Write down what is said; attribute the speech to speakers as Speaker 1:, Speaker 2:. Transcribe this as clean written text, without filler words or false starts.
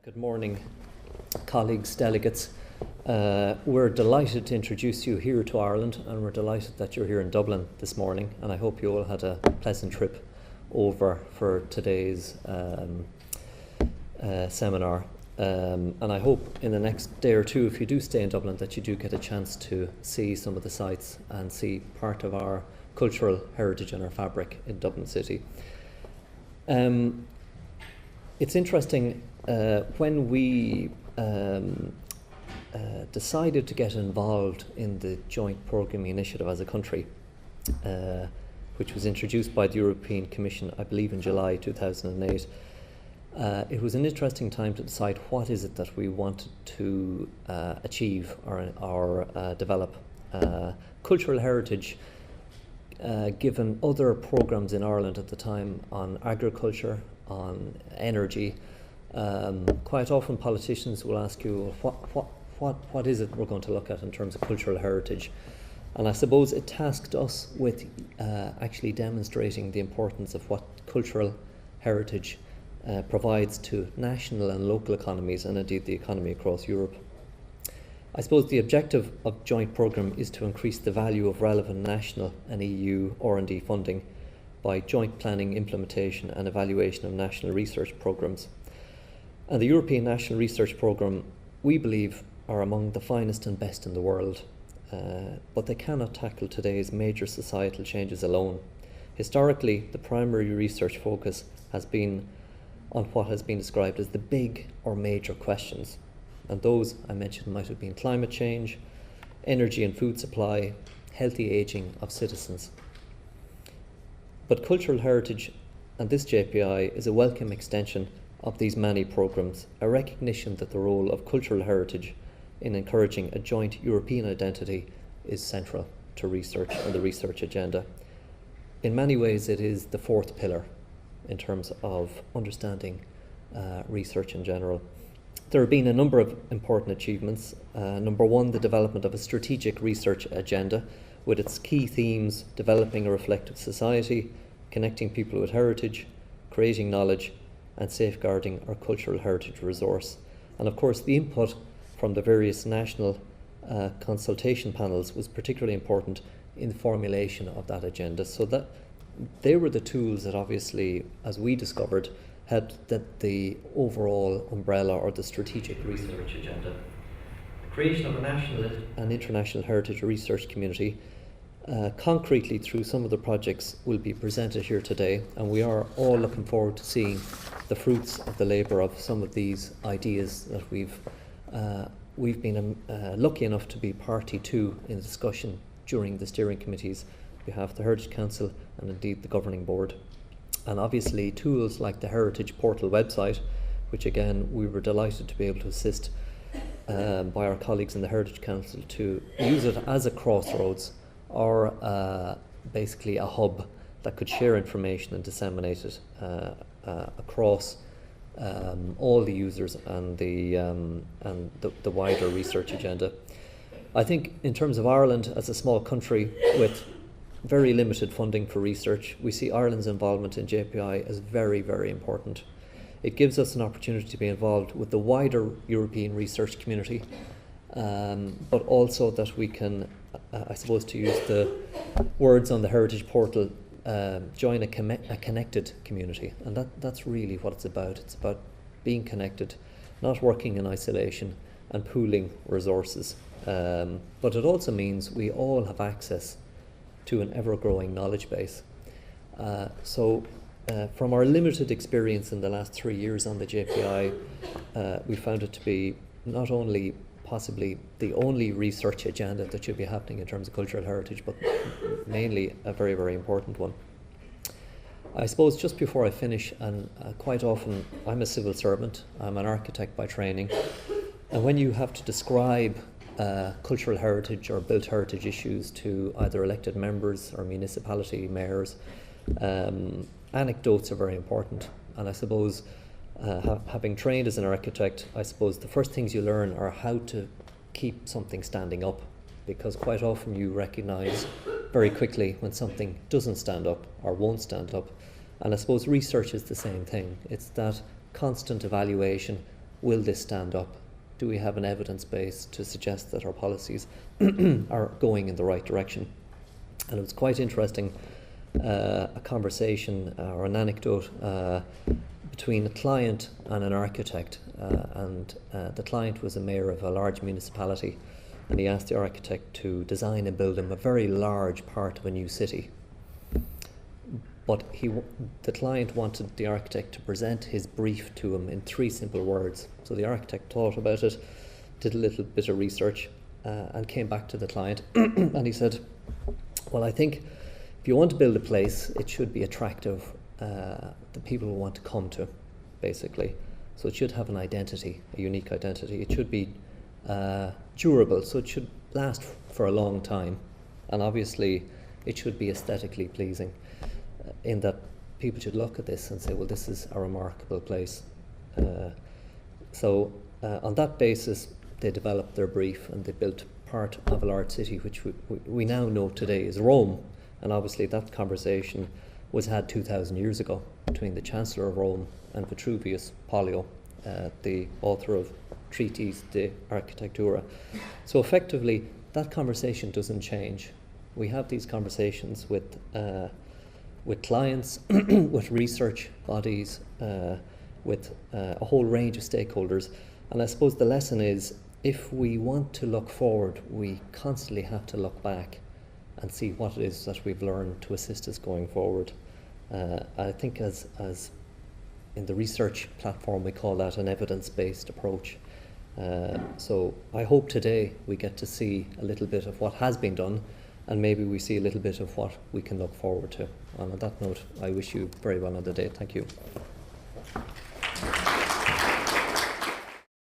Speaker 1: Good morning, colleagues, delegates. We're delighted to introduce you here to Ireland, and we're delighted that you're here in Dublin this morning, and I hope you all had a pleasant trip over for today's seminar. And I hope in the next day or two, if you do stay in Dublin, that you do get a chance to see some of the sites and see part of our cultural heritage and our fabric in Dublin City. It's interesting, when we decided to get involved in the Joint Programming Initiative as a country, which was introduced by the European Commission, I believe in July 2008, it was an interesting time to decide what is it that we wanted to achieve or develop. Cultural heritage, given other programmes in Ireland at the time on agriculture, on energy, quite often politicians will ask you, what is it we're going to look at in terms of cultural heritage? And I suppose it tasked us with actually demonstrating the importance of what cultural heritage provides to national and local economies, and indeed the economy across Europe. I suppose the objective of joint programme is to increase the value of relevant national and EU R&D funding by joint planning, implementation and evaluation of national research programmes. And the European National Research Programme, we believe, are among the finest and best in the world, but they cannot tackle today's major societal changes alone. Historically, the primary research focus has been on what has been described as the big or major questions. And those I mentioned might have been climate change, energy and food supply, healthy ageing of citizens. But cultural heritage and this JPI is a welcome extension of these many programmes, a recognition that the role of cultural heritage in encouraging a joint European identity is central to research and the research agenda. In many ways, it is the fourth pillar in terms of understanding research in general. There have been a number of important achievements. Number one, the development of a strategic research agenda with its key themes: developing a reflective society, connecting people with heritage, creating knowledge, and safeguarding our cultural heritage resource. And of course, the input from the various national consultation panels was particularly important in the formulation of that agenda. So that they were the tools that obviously, as we discovered, helped that the overall umbrella or the strategic research agenda. The creation of a national and international heritage research community concretely through some of the projects will be presented here today, and we are all looking forward to seeing the fruits of the labour of some of these ideas that we've been lucky enough to be party to in the discussion during the steering committees on behalf of the Heritage Council and indeed the Governing Board. And obviously tools like the Heritage Portal website, which again we were delighted to be able to assist by our colleagues in the Heritage Council to use it as a crossroads or basically a hub that could share information and disseminate it across all the users and the wider research agenda. I think in terms of Ireland as a small country with very limited funding for research, we see Ireland's involvement in JPI as very, very important. It gives us an opportunity to be involved with the wider European research community, but also that we can, I suppose to use the words on the Heritage Portal, join a connected community. And that's really what it's about. It's about being connected, not working in isolation and pooling resources. But it also means we all have access to an ever-growing knowledge base. So from our limited experience in the last 3 years on the JPI, we found it to be not only possibly the only research agenda that should be happening in terms of cultural heritage, but mainly a very, very important one. I suppose just before I finish, and quite often I'm a civil servant, I'm an architect by training, and when you have to describe cultural heritage or built heritage issues to either elected members or municipality mayors, anecdotes are very important. And I suppose having trained as an architect, I suppose the first things you learn are how to keep something standing up, because quite often you recognise very quickly when something doesn't stand up or won't stand up. And I suppose research is the same thing. It's that constant evaluation will this stand up? Do we have an evidence base to suggest that our policies are going in the right direction? And it was quite interesting, a conversation or an anecdote between a client and an architect, and the client was a mayor of a large municipality, and he asked the architect to design and build him a very large part of a new city. But the client wanted the architect to present his brief to him in 3 simple words. So the architect thought about it, did a little bit of research, and came back to the client and he said, well, I think if you want to build a place, it should be attractive, that people will want to come to, basically. So it should have an identity, a unique identity. It should be durable, so it should last for a long time. And obviously it should be aesthetically pleasing, in that people should look at this and say, well, this is a remarkable place. So on that basis, they developed their brief and they built part of a large city, which we now know today is Rome. And obviously that conversation was had 2,000 years ago between the Chancellor of Rome and Vitruvius Pollio, the author of Treatise de Architectura. So effectively, that conversation doesn't change. We have these conversations with clients, with research bodies, with a whole range of stakeholders. And I suppose the lesson is, if we want to look forward, we constantly have to look back and see what it is that we've learned to assist us going forward. I think as in the research platform, we call that an evidence-based approach. So I hope today we get to see a little bit of what has been done, and maybe we see a little bit of what we can look forward to. And on that note, I wish you very well on the day. Thank you.